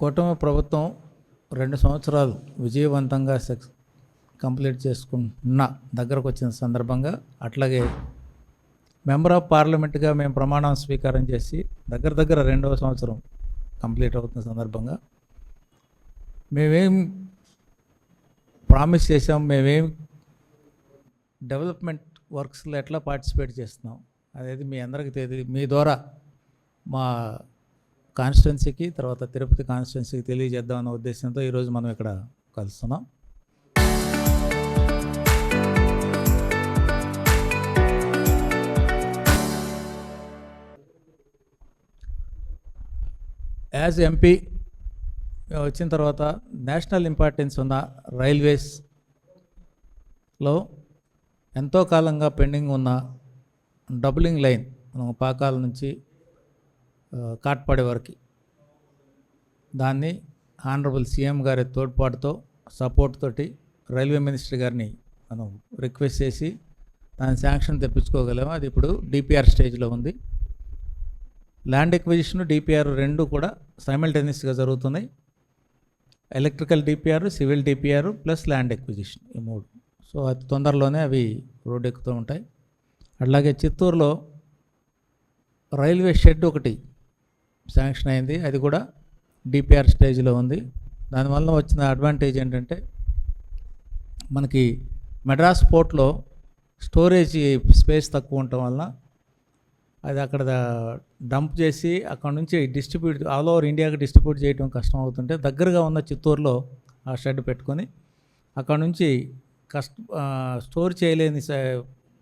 కూటమి ప్రభుత్వం 2 సంవత్సరాలు విజయవంతంగా కంప్లీట్ చేసుకున్న దగ్గరకు వచ్చిన సందర్భంగా, అట్లాగే మెంబర్ ఆఫ్ పార్లమెంట్గా మేము ప్రమాణం స్వీకారం చేసి దగ్గర 2వ సంవత్సరం కంప్లీట్ అవుతున్న సందర్భంగా మేమేం ప్రామిస్ చేసాం, మేమేం డెవలప్మెంట్ వర్క్స్లో ఎట్లా పార్టిసిపేట్ చేస్తున్నాం అనేది మీ అందరికీ తెలియదు. మీ ద్వారా మా కాన్స్టిట్యున్సీకి, తర్వాత తిరుపతి కాన్స్టిట్యున్సీకి తెలియజేద్దామన్న ఉద్దేశంతో ఈరోజు మనం ఇక్కడ కలుస్తున్నాం. యాజ్ ఎంపీ వచ్చిన తర్వాత నేషనల్ ఇంపార్టెన్స్ ఉన్న రైల్వేస్లో ఎంతో కాలంగా పెండింగ్ ఉన్న డబులింగ్ లైన్ మనం పాకాల నుంచి కాట్పాడి వరకు, దాన్ని ఆనరబుల్ సీఎం గారి తోడ్పాటుతో, సపోర్ట్ తోటి రైల్వే మినిస్టర్ గారిని మనం రిక్వెస్ట్ చేసి దాని శాంక్షన్ తెప్పించుకోగలము. అది ఇప్పుడు డిపిఆర్ స్టేజ్లో ఉంది. ల్యాండ్ ఎక్విజిషన్, డిపిఆర్ రెండు కూడా సైమల్టేనియస్గా జరుగుతున్నాయి. Electrical DPR, civil DPR plus land acquisition, ఈ మూడు. సో అతి తొందరలోనే అవి రోడ్డు ఎక్కుతూ ఉంటాయి. అట్లాగే చిత్తూరులో రైల్వే షెడ్ ఒకటి శాంక్షన్ అయింది, అది కూడా డిపిఆర్ స్టేజ్లో ఉంది. దానివల్ల వచ్చిన అడ్వాంటేజ్ ఏంటంటే, మనకి మెడ్రాస్ పోర్ట్లో స్టోరేజ్ స్పేస్ తక్కువ ఉండటం వల్ల అది అక్కడ డంప్ చేసి అక్కడ నుంచి డిస్ట్రిబ్యూట్ ఆల్ ఓవర్ ఇండియాకి డిస్ట్రిబ్యూట్ చేయడం కష్టం అవుతుంటే, దగ్గరగా ఉన్న చిత్తూరులో ఆ షెడ్ పెట్టుకొని అక్కడ నుంచి స్టోర్ చేయలేని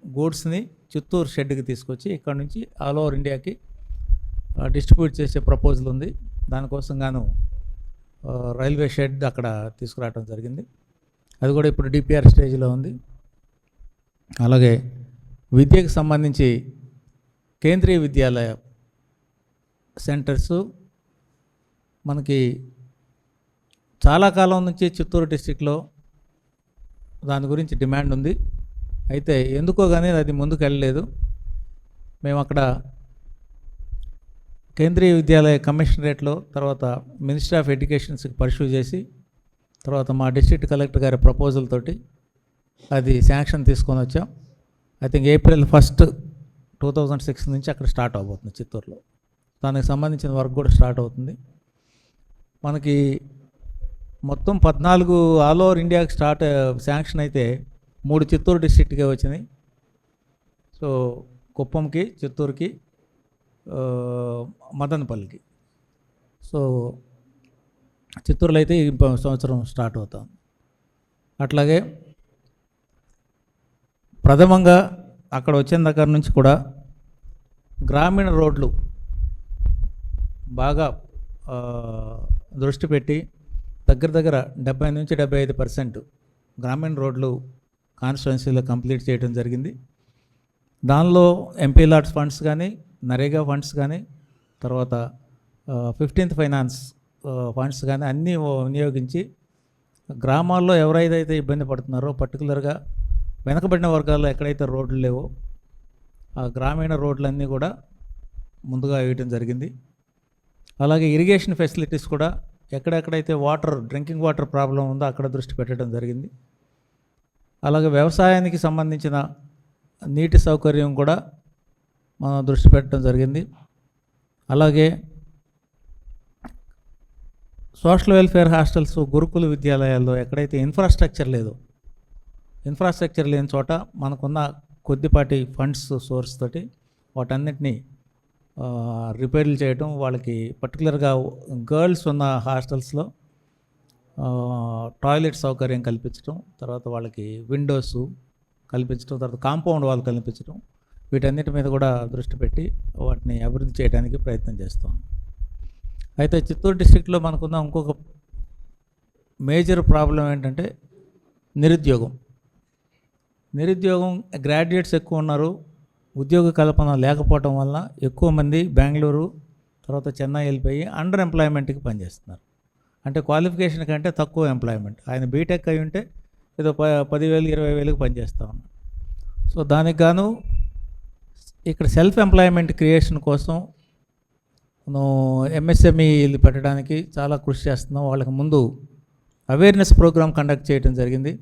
గూడ్స్ని చిత్తూరు షెడ్కి తీసుకొచ్చి ఇక్కడ నుంచి ఆల్ ఓవర్ ఇండియాకి డిస్ట్రిబ్యూట్ చేసే ప్రపోజల్ ఉంది. దానికోసం గాను రైల్వే షెడ్ అక్కడ తీసుకురావడం జరిగింది. అది కూడా ఇప్పుడు డిపిఆర్ స్టేజ్లో ఉంది. అలాగే విద్యకు సంబంధించి కేంద్రీయ విద్యాలయ సెంటర్సు మనకి చాలా కాలం నుంచి చిత్తూరు డిస్టిక్లో దాని గురించి డిమాండ్ ఉంది. అయితే ఎందుకో కానీ అది ముందుకు వెళ్ళలేదు. మేము అక్కడ కేంద్రీయ విద్యాలయ కమిషనరేట్లో, తర్వాత మినిస్ట్రీ ఆఫ్ ఎడ్యుకేషన్స్కి పర్సూ చేసి, తర్వాత మా డిస్ట్రిక్ట్ కలెక్టర్ గారి ప్రపోజల్ తోటి అది శాంక్షన్ తీసుకొని వచ్చాం. ఐ థింక్ April 1, 2006 నుంచి అక్కడ స్టార్ట్ అవబోతుంది చిత్తూరులో. దానికి సంబంధించిన వర్క్ కూడా స్టార్ట్ అవుతుంది. మనకి మొత్తం 14 ఆల్ ఓవర్ ఇండియాకి శాంక్షన్ అయితే 3 చిత్తూరు డిస్ట్రిక్ట్కే వచ్చినాయి. సో కుప్పంకి, చిత్తూరుకి, మదనపల్లికి. సో చిత్తూరులో అయితే ఈ సంవత్సరం స్టార్ట్ అవుతాం. అట్లాగే ప్రథమంగా అక్కడ వచ్చిన దగ్గర నుంచి కూడా గ్రామీణ రోడ్లు బాగా దృష్టి పెట్టి దగ్గర 70 నుంచి 75% గ్రామీణ రోడ్లు కాన్స్టిట్యున్సీలో కంప్లీట్ చేయడం జరిగింది. దానిలో ఎంపీ లాట్స్ ఫండ్స్ కానీ, నరేగా ఫండ్స్ కానీ, తర్వాత 15th ఫైనాన్స్ ఫండ్స్ కానీ అన్నీ వినియోగించి గ్రామాల్లో ఎవరైతే ఇబ్బంది పడుతున్నారో, పర్టికులర్గా వెనకబడిన వర్గాల్లో ఎక్కడైతే రోడ్లు లేవో ఆ గ్రామీణ రోడ్లన్నీ కూడా ముందుగా వేయటం జరిగింది. అలాగే ఇరిగేషన్ ఫెసిలిటీస్ కూడా ఎక్కడెక్కడైతే డ్రింకింగ్ వాటర్ ప్రాబ్లం ఉందో అక్కడ దృష్టి పెట్టడం జరిగింది. అలాగే వ్యవసాయానికి సంబంధించిన నీటి సౌకర్యం కూడా మనం దృష్టి పెట్టడం జరిగింది. అలాగే సోషల్ వెల్ఫేర్ హాస్టల్స్, గురుకుల విద్యాలయాల్లో ఎక్కడైతే ఇన్ఫ్రాస్ట్రక్చర్ లేని చోట మనకున్న కొద్దిపాటి ఫండ్స్ సోర్స్ తోటి వాటన్నిటినీ రిపేర్లు చేయటం, వాళ్ళకి పర్టికులర్గా గర్ల్స్ ఉన్న హాస్టల్స్లో టాయిలెట్ సౌకర్యం కల్పించడం, తర్వాత వాళ్ళకి విండోస్ కల్పించడం, తర్వాత కాంపౌండ్ వాల్ కల్పించడం, వీటన్నిటి మీద కూడా దృష్టి పెట్టి వాటిని అభివృద్ధి చేయడానికి ప్రయత్నం చేస్తాం. అయితే చిత్తూరు డిస్ట్రిక్ట్లో మనకున్న ఇంకొక మేజర్ ప్రాబ్లం ఏంటంటే నిరుద్యోగం. గ్రాడ్యుయేట్స్ ఎక్కువ ఉన్నారు, ఉద్యోగ కల్పన లేకపోవటం వల్ల ఎక్కువ మంది బెంగళూరు, తర్వాత చెన్నై వెళ్ళిపోయి అండర్ ఎంప్లాయ్మెంట్కి పనిచేస్తున్నారు. అంటే క్వాలిఫికేషన్ కంటే తక్కువ ఎంప్లాయ్మెంట్. ఆయన బీటెక్ అయి ఉంటే ఏదో 10,000, 20,000కి పనిచేస్తూ ఉన్నారు. సో దానికి గాను ఇక్కడ సెల్ఫ్ ఎంప్లాయ్మెంట్ క్రియేషన్ కోసం మనం ఎంఎస్ఎంఈలు పెట్టడానికి చాలా కృషి చేస్తున్నాం. వాళ్ళకి ముందు అవేర్నెస్ ప్రోగ్రామ్ కండక్ట్ చేయడం జరిగింది.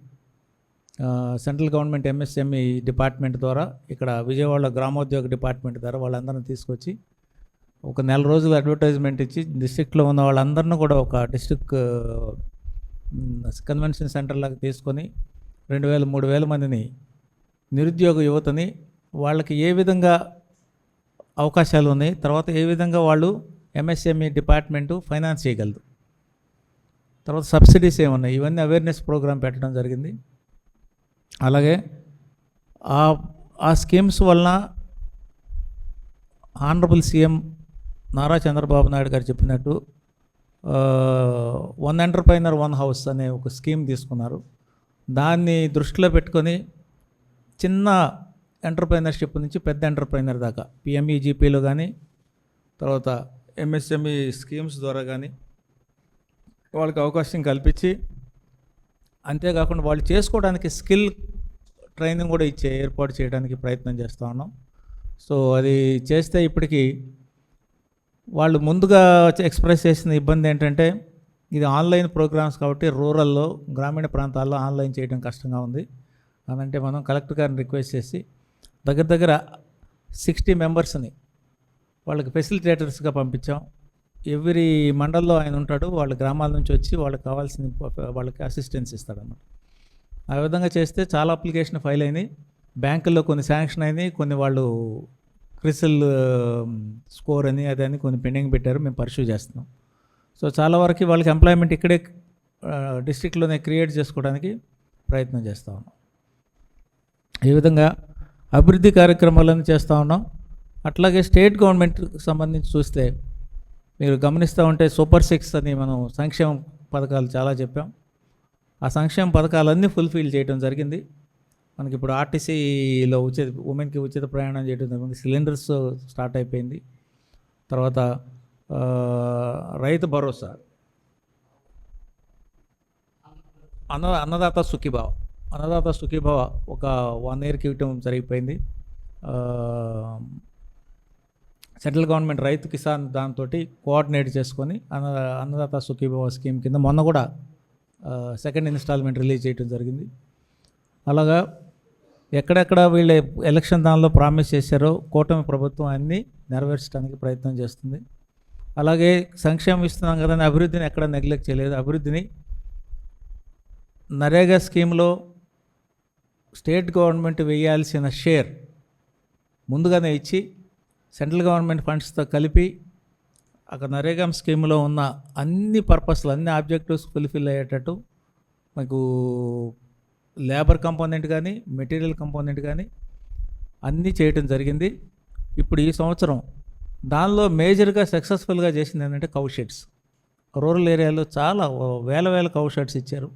సెంట్రల్ గవర్నమెంట్ ఎంఎస్ఎంఈ డిపార్ట్మెంట్ ద్వారా, ఇక్కడ విజయవాడలో గ్రామోద్యోగ డిపార్ట్మెంట్ ద్వారా వాళ్ళందరినీ తీసుకొచ్చి ఒక నెల రోజులు అడ్వర్టైజ్మెంట్ ఇచ్చి డిస్ట్రిక్ట్లో ఉన్న వాళ్ళందరినీ కూడా ఒక డిస్ట్రిక్ట్ కన్వెన్షన్ సెంటర్ లాగా తీసుకొని 2,000-3,000 మందిని, నిరుద్యోగ యువతని, వాళ్ళకి ఏ విధంగా అవకాశాలు ఉన్నాయి, తర్వాత ఏ విధంగా వాళ్ళు ఎంఎస్ఎంఈ డిపార్ట్మెంటు ఫైనాన్స్ చేయగలదు, తర్వాత సబ్సిడీస్ ఏమున్నాయి, ఇవన్నీ అవేర్నెస్ ప్రోగ్రామ్ పెట్టడం జరిగింది. అలాగే ఆ స్కీమ్స్ వలన ఆనరబుల్ సీఎం నారా చంద్రబాబు నాయుడు గారు చెప్పినట్టు 1 ఎంటర్ప్రైనర్ 1 హౌస్ అనే ఒక స్కీమ్ తీసుకున్నారు. దాన్ని దృష్టిలో పెట్టుకొని చిన్న ఎంటర్ప్రైనర్షిప్ నుంచి పెద్ద ఎంటర్ప్రైనర్ దాకా పిఎంఈజీపీలో కానీ, తర్వాత ఎంఎస్ఎంఈ స్కీమ్స్ ద్వారా కానీ వాళ్ళకి అవకాశం కల్పించి, అంతేకాకుండా వాళ్ళు చేసుకోవడానికి స్కిల్ ట్రైనింగ్ కూడా ఏర్పాటు చేయడానికి ప్రయత్నం చేస్తూ ఉన్నాం. సో అది చేస్తే ఇప్పటికీ వాళ్ళు ముందుగా ఎక్స్ప్రెస్ చేసిన ఇబ్బంది ఏంటంటే, ఇది ఆన్లైన్ ప్రోగ్రామ్స్ కాబట్టి రూరల్లో, గ్రామీణ ప్రాంతాల్లో ఆన్లైన్ చేయడం కష్టంగా ఉంది అని అంటే, మనం కలెక్టర్ గారిని రిక్వెస్ట్ చేసి దగ్గర 60 మెంబర్స్ని వాళ్ళకి ఫెసిలిటేటర్స్గా పంపించాం. ఎవ్రీ మండల్లో ఆయన ఉంటాడు, వాళ్ళ గ్రామాల నుంచి వచ్చి వాళ్ళకి కావాల్సిన వాళ్ళకి అసిస్టెన్స్ ఇస్తాడన్నమాట. ఆ విధంగా చేస్తే చాలా అప్లికేషన్ ఫైల్ అయినాయి, బ్యాంకుల్లో కొన్ని శాంక్షన్ అయినాయి, కొన్ని వాళ్ళు క్రిసిల్ స్కోర్ అని అదని కొన్ని పెండింగ్ పెట్టారు, మేము పర్సూ చేస్తున్నాం. సో చాలా వరకు వాళ్ళకి ఎంప్లాయ్మెంట్ ఇక్కడే డిస్ట్రిక్ట్లోనే క్రియేట్ చేసుకోవడానికి ప్రయత్నం చేస్తూ ఉన్నాం. ఈ విధంగా అభివృద్ధి కార్యక్రమాలను చేస్తూ ఉన్నాం. అట్లాగే స్టేట్ గవర్నమెంట్కి సంబంధించి చూస్తే మీరు గమనిస్తూ ఉంటే సూపర్ 6 అని మనం సంక్షేమ పథకాలు చాలా చెప్పాం. ఆ సంక్షేమ పథకాలన్నీ ఫుల్ఫిల్ చేయడం జరిగింది. మనకి ఇప్పుడు ఆర్టీసీలో ఉమెన్కి ఉచిత ప్రయాణం చేయడం జరిగింది, సిలిండర్స్ స్టార్ట్ అయిపోయింది. తర్వాత రైతు భరోసా, అన్నదాత సుఖీభావ ఒక 1 ఇయర్కి ఇవ్వటం జరిగిపోయింది. సెంట్రల్ గవర్నమెంట్ రైతు కిసాన్ దాంతో కోఆర్డినేట్ చేసుకొని అన్నదాత సుఖీభావ స్కీమ్ కింద మొన్న కూడా 2nd ఇన్స్టాల్మెంట్ రిలీజ్ చేయడం జరిగింది. అలాగా ఎక్కడెక్కడ వీళ్ళ ఎలక్షన్ దానిలో ప్రామిస్ చేశారో కూటమి ప్రభుత్వం అన్నీ నెరవేర్చడానికి ప్రయత్నం చేస్తుంది. అలాగే సంక్షేమం ఇస్తున్నాం కదా, అభివృద్ధిని ఎక్కడ నెగ్లెక్ట్ చేయలేదు. అభివృద్ధిని నరేగా స్కీమ్లో స్టేట్ గవర్నమెంట్ వేయాల్సిన షేర్ ముందుగానే ఇచ్చి సెంట్రల్ గవర్నమెంట్ ఫండ్స్తో కలిపి అక్కడ నరేగా స్కీమ్లో ఉన్న అన్ని పర్పస్లు, అన్ని ఆబ్జెక్టివ్స్ ఫుల్ఫిల్ అయ్యేటట్టు మీకు లేబర్ కంపోనెంట్ కానీ, మెటీరియల్ కంపోనెంట్ కానీ అన్నీ చేయటం జరిగింది. ఇప్పుడు ఈ సంవత్సరం దానిలో మేజర్గా సక్సెస్ఫుల్గా చేసింది ఏంటంటే కౌ షెడ్స్. రూరల్ ఏరియాలో చాలా వేల కౌ షెడ్స్ ఇచ్చారు.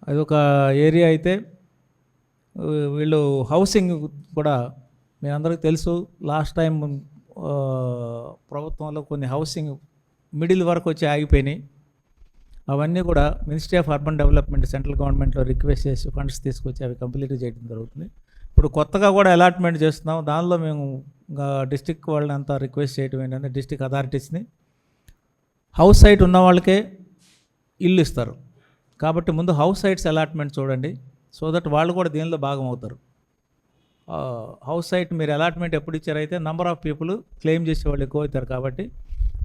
అది ఒక ఏరియా అయితే వీళ్ళు హౌసింగ్ కూడా మీ అందరికీ తెలుసు, లాస్ట్ టైం ప్రభుత్వంలో కొన్ని హౌసింగ్ మిడిల్ వరకు వచ్చి ఆగిపోయినాయి. అవన్నీ కూడా ministry of urban development central గవర్నమెంట్లో రిక్వెస్ట్ చేసి ఫండ్స్ తీసుకొచ్చి అవి కంప్లీట్ చేయడం జరుగుతుంది. ఇప్పుడు కొత్తగా కూడా అలాట్మెంట్ చేస్తున్నాం. దానిలో మేము డిస్టిక్ వాళ్ళని అంతా రిక్వెస్ట్ చేయడం ఏంటంటే, డిస్టిక్ అథారిటీస్ని హౌస్ సైట్ ఉన్న వాళ్ళకే ఇల్లు ఇస్తారు కాబట్టి ముందు హౌస్ సైట్స్ అలాట్మెంట్ చూడండి, సో దట్ వాళ్ళు కూడా దీనిలో భాగం అవుతారు. హౌస్ సైట్ మీరు అలాట్మెంట్ ఎప్పుడు ఇచ్చారైతే నెంబర్ ఆఫ్ పీపుల్ క్లెయిమ్ చేసే వాళ్ళు ఎక్కువ అవుతారు కాబట్టి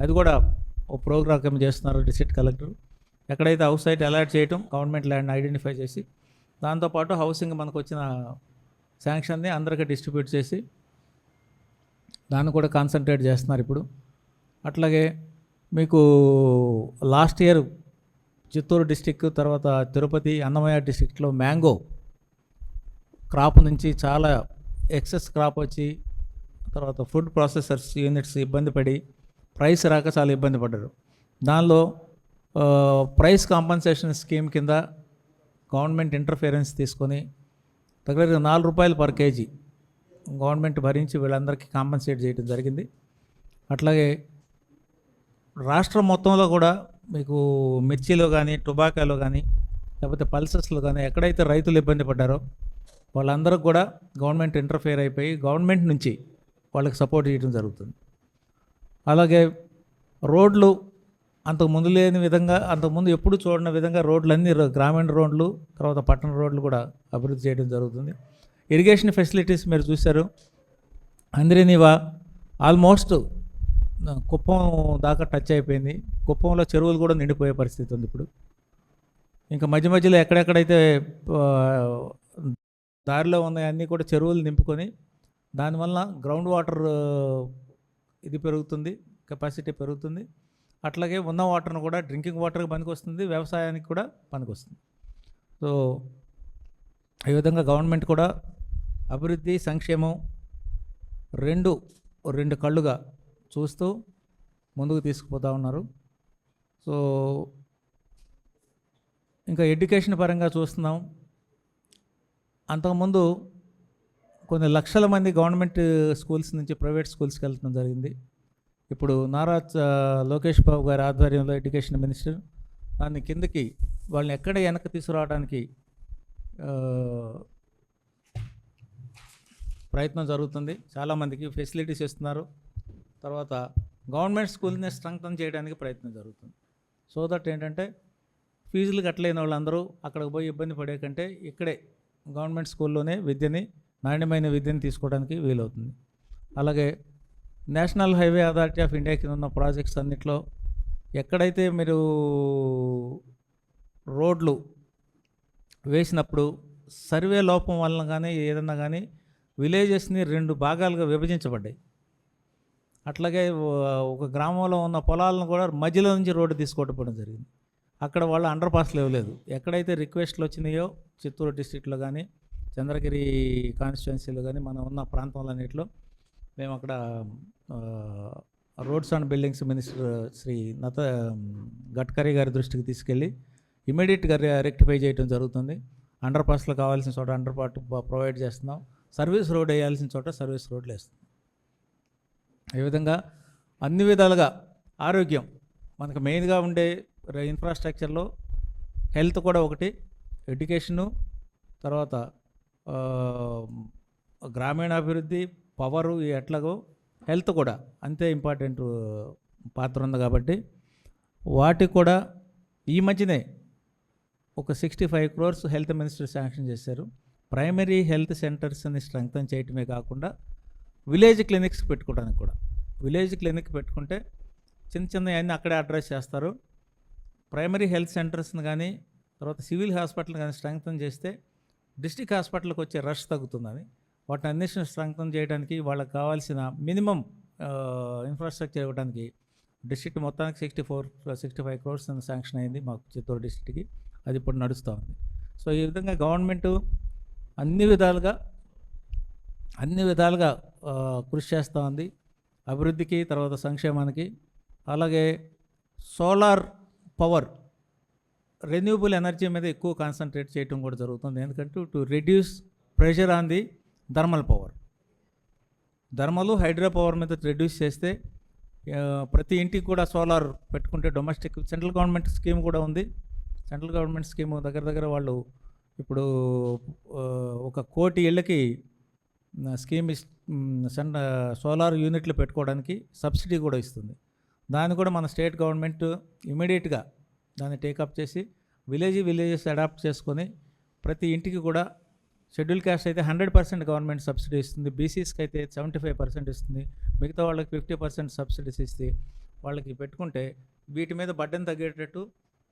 అది కూడా ఒక ప్రోగ్రామ్ చేస్తున్నారు డిస్ట్రిక్ట్ కలెక్టర్. ఎక్కడైతే హౌస్ సైట్ అలాట్ చేయటం, గవర్నమెంట్ ల్యాండ్ ఐడెంటిఫై చేసి దాంతోపాటు హౌసింగ్ మనకు వచ్చిన శాంక్షన్ని అందరికీ డిస్ట్రిబ్యూట్ చేసి దాన్ని కూడా కాన్సన్ట్రేట్ చేస్తున్నారు ఇప్పుడు. అట్లాగే మీకు లాస్ట్ ఇయర్ చిత్తూరు డిస్టిక్, తర్వాత తిరుపతి, అన్నమయ్య డిస్టిక్లో మ్యాంగో క్రాప్ నుంచి చాలా ఎక్సెస్ క్రాప్ వచ్చి తర్వాత ఫుడ్ ప్రాసెసర్స్ యూనిట్స్ ఇబ్బంది పడి ప్రైస్ రాక చాలా ఇబ్బంది పడ్డారు. దానిలో ప్రైస్ కాంపన్సేషన్ స్కీమ్ కింద గవర్నమెంట్ ఇంటర్ఫిరెన్స్ తీసుకొని దగ్గర ₹4 పర్ కేజీ గవర్నమెంట్ భరించి వీళ్ళందరికీ కాంపన్సేట్ చేయడం జరిగింది. అట్లాగే రాష్ట్రం మొత్తంలో కూడా మీకు మిర్చిలో కానీ, టొబాకోలో కానీ, లేకపోతే పల్సెస్లో కానీ ఎక్కడైతే రైతులు ఇబ్బంది పడ్డారో వాళ్ళందరికీ కూడా గవర్నమెంట్ ఇంటర్ఫియర్ అయిపోయి గవర్నమెంట్ నుంచి వాళ్ళకి సపోర్ట్ చేయడం జరుగుతుంది. అలాగే రోడ్లు అంతకుముందు లేని విధంగా, అంతకుముందు ఎప్పుడు చూడని విధంగా రోడ్లన్నీ గ్రామీణ రోడ్లు, తర్వాత పట్టణ రోడ్లు కూడా అభివృద్ధి చేయడం జరుగుతుంది. ఇరిగేషన్ ఫెసిలిటీస్ మీరు చూశారు. అందరినీవా ఆల్మోస్ట్ కుప్పం దాకా టచ్ అయిపోయింది. కుప్పంలో చెరువులు కూడా నిండిపోయే పరిస్థితి ఉంది ఇప్పుడు. ఇంకా మధ్య మధ్యలో ఎక్కడెక్కడైతే దారిలో ఉన్నాయన్నీ కూడా చెరువులు నింపుకొని దానివల్ల గ్రౌండ్ వాటర్ ఇది పెరుగుతుంది, కెపాసిటీ పెరుగుతుంది. అట్లాగే ఉన్న వాటర్ను కూడా డ్రింకింగ్ వాటర్కి పనికొస్తుంది, వ్యవసాయానికి కూడా పనికొస్తుంది. సో ఈ విధంగా గవర్నమెంట్ కూడా అభివృద్ధి సంక్షేమం రెండు కళ్ళుగా చూస్తూ ముందుకు తీసుకుపోతూ ఉన్నారు. సో ఇంకా ఎడ్యుకేషన్ పరంగా చూస్తున్నాం. అంతకుముందు కొన్ని లక్షల మంది గవర్నమెంట్ స్కూల్స్ నుంచి ప్రైవేట్ స్కూల్స్కి వెళ్ళడం జరిగింది. ఇప్పుడు నారా లోకేష్ బాబు గారి ఆధ్వర్యంలో ఎడ్యుకేషన్ మినిస్టర్ దాన్ని కిందకి వాళ్ళని ఎక్కడ వెనక్కి తీసుకురావడానికి ప్రయత్నం జరుగుతుంది. చాలామందికి ఫెసిలిటీస్ ఇస్తున్నారు. తర్వాత గవర్నమెంట్ స్కూల్ని స్ట్రెంగ్తన్ చేయడానికి ప్రయత్నం జరుగుతుంది. సో దట్ ఏంటంటే ఫీజులు కట్టలేని వాళ్ళందరూ అక్కడికి పోయి ఇబ్బంది పడే కంటే ఇక్కడే గవర్నమెంట్ స్కూల్లోనే నాణ్యమైన విద్యను తీసుకోవడానికి వీలవుతుంది. అలాగే నేషనల్ హైవే అథారిటీ ఆఫ్ ఇండియాకి ఉన్న ప్రాజెక్ట్స్ అన్నిట్లో ఎక్కడైతే మీరు రోడ్లు వేసినప్పుడు సర్వే లోపం వలన కానీ ఏదన్నా కానీ విలేజెస్ని 2 భాగాలుగా విభజించబడ్డాయి. అట్లాగే ఒక గ్రామంలో ఉన్న పొలాలను కూడా మధ్యలో నుంచి రోడ్డు తీసుకోవడం జరిగింది. అక్కడ వాళ్ళు అండర్ పాస్లు ఇవ్వలేదు. ఎక్కడైతే రిక్వెస్ట్లు వచ్చినాయో చిత్తూరు డిస్ట్రిక్ట్లో కానీ చంద్రగిరి కాన్స్టిట్యున్సీలో కానీ మనం ఉన్న ప్రాంతాలన్నింటిలో మేము అక్కడ roads and buildings minister Shri Gadkari గారి దృష్టికి తీసుకెళ్ళి ఇమీడియట్గా రెక్టిఫై చేయడం జరుగుతుంది. అండర్ పాస్లు కావాల్సిన చోట అండర్ పాస్ ప్రొవైడ్ చేస్తున్నాం. సర్వీస్ రోడ్ వేయాల్సిన చోట సర్వీస్ రోడ్లు వేస్తున్నాం. ఈ విధంగా అన్ని విధాలుగా ఆరోగ్యం మనకు మెయిన్గా ఉండే ఇన్ఫ్రాస్ట్రక్చర్లో హెల్త్ కూడా ఒకటి, ఎడ్యుకేషను, తర్వాత గ్రామీణాభివృద్ధి, పవరు ఎట్లాగో హెల్త్ కూడా అంతే ఇంపార్టెంట్ పాత్ర ఉంది. కాబట్టి వాటికి కూడా ఈ మధ్యనే ఒక 65 crores హెల్త్ మినిస్టర్ శాంక్షన్ చేశారు. ప్రైమరీ హెల్త్ సెంటర్స్ని స్ట్రెంగ్తన్ చేయటమే కాకుండా విలేజ్ క్లినిక్స్ పెట్టుకోవడానికి కూడా. విలేజ్ క్లినిక్ పెట్టుకుంటే చిన్న అన్నీ అక్కడే అడ్రస్ చేస్తారు. ప్రైమరీ హెల్త్ సెంటర్స్ని కానీ తర్వాత సివిల్ హాస్పిటల్ కానీ స్ట్రెంగ్తన్ చేస్తే డిస్ట్రిక్ట్ హాస్పిటల్కి వచ్చే రష్ తగ్గుతుందని వాటిని అన్నిటిని స్ట్రెంగ్తన్ చేయడానికి వాళ్ళకి కావాల్సిన మినిమం ఇన్ఫ్రాస్ట్రక్చర్ ఇవ్వడానికి డిస్ట్రిక్ట్ మొత్తానికి 65 crores శాంక్షన్ అయింది మాకు చిత్తూరు డిస్ట్రిక్ట్కి. అది ఇప్పుడు నడుస్తూ ఉంది. సో ఈ విధంగా గవర్నమెంటు అన్ని విధాలుగా కృషి చేస్తూ ఉంది అభివృద్ధికి, తర్వాత సంక్షేమానికి. అలాగే సోలార్ పవర్, రెన్యూబుల్ ఎనర్జీ మీద ఎక్కువ కాన్సన్ట్రేట్ చేయడం కూడా జరుగుతుంది. ఎందుకంటే to reduce pressure on the thermal power. Thermal hydro power మీద రెడ్యూస్ చేస్తే ప్రతి ఇంటికి కూడా సోలార్ పెట్టుకుంటే డొమెస్టిక్ సెంట్రల్ గవర్నమెంట్ స్కీమ్ కూడా ఉంది. సెంట్రల్ గవర్నమెంట్ స్కీము దగ్గర వాళ్ళు ఇప్పుడు 1 కోటి ఇళ్ళకి స్కీమ్ సోలార్ యూనిట్లు పెట్టుకోవడానికి సబ్సిడీ కూడా ఇస్తుంది. దాన్ని కూడా మన స్టేట్ గవర్నమెంట్ ఇమీడియట్గా దాన్ని టేకప్ చేసి విలేజెస్ అడాప్ట్ చేసుకొని ప్రతి ఇంటికి కూడా షెడ్యూల్ క్యాస్ట్ అయితే 100% గవర్నమెంట్ సబ్సిడీ ఇస్తుంది. బీసీస్కి అయితే 75% ఇస్తుంది. మిగతా వాళ్ళకి 50% సబ్సిడీస్ ఇస్తే వాళ్ళకి పెట్టుకుంటే వీటి మీద బడ్డెన్ తగ్గేటట్టు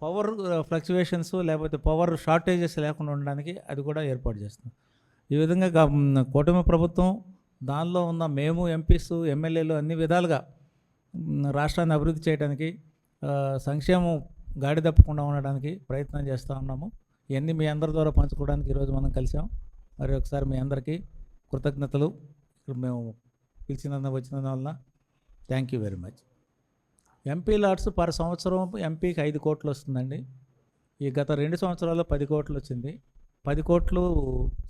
పవర్ ఫ్లక్చువేషన్స్ లేకపోతే పవర్ షార్టేజెస్ లేకుండా ఉండడానికి అది కూడా ఏర్పాటు చేస్తుంది. ఈ విధంగా కూటమి ప్రభుత్వం దానిలో ఉన్న మేము ఎంపీస్ ఎమ్మెల్యేలు అన్ని విధాలుగా రాష్ట్రాన్ని అభివృద్ధి చేయడానికి సంక్షేమం గాడి తప్పకుండా ఉండడానికి ప్రయత్నం చేస్తూ ఉన్నాము. ఇవన్నీ మీ అందరి ద్వారా పంచుకోవడానికి ఈరోజు మనం కలిసాం. మరి ఒకసారి మీ అందరికీ కృతజ్ఞతలు. ఇక్కడ మేము వచ్చినందువల్ల thank you very much. MP lots per సంవత్సరం ఎంపీకి 5 కోట్లు వస్తుందండి. ఈ గత 2 సంవత్సరాల్లో 10 కోట్లు వచ్చింది. 10 కోట్లు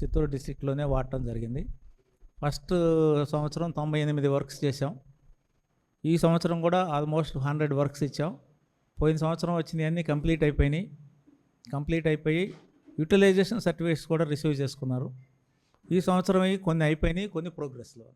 చిత్తూరు డిస్ట్రిక్ట్లోనే వాడటం జరిగింది. ఫస్ట్ సంవత్సరం 98 వర్క్స్ చేసాం. ఈ సంవత్సరం కూడా ఆల్మోస్ట్ 100 వర్క్స్ ఇచ్చాం. పోయిన సంవత్సరం వచ్చినవన్నీ కంప్లీట్ అయిపోయి యూటిలైజేషన్ సర్టిఫికేట్స్ కూడా రిసీవ్ చేసుకున్నారు. ఈ సంవత్సరం కొన్ని అయిపోయినాయి, కొన్ని ప్రోగ్రెస్లో.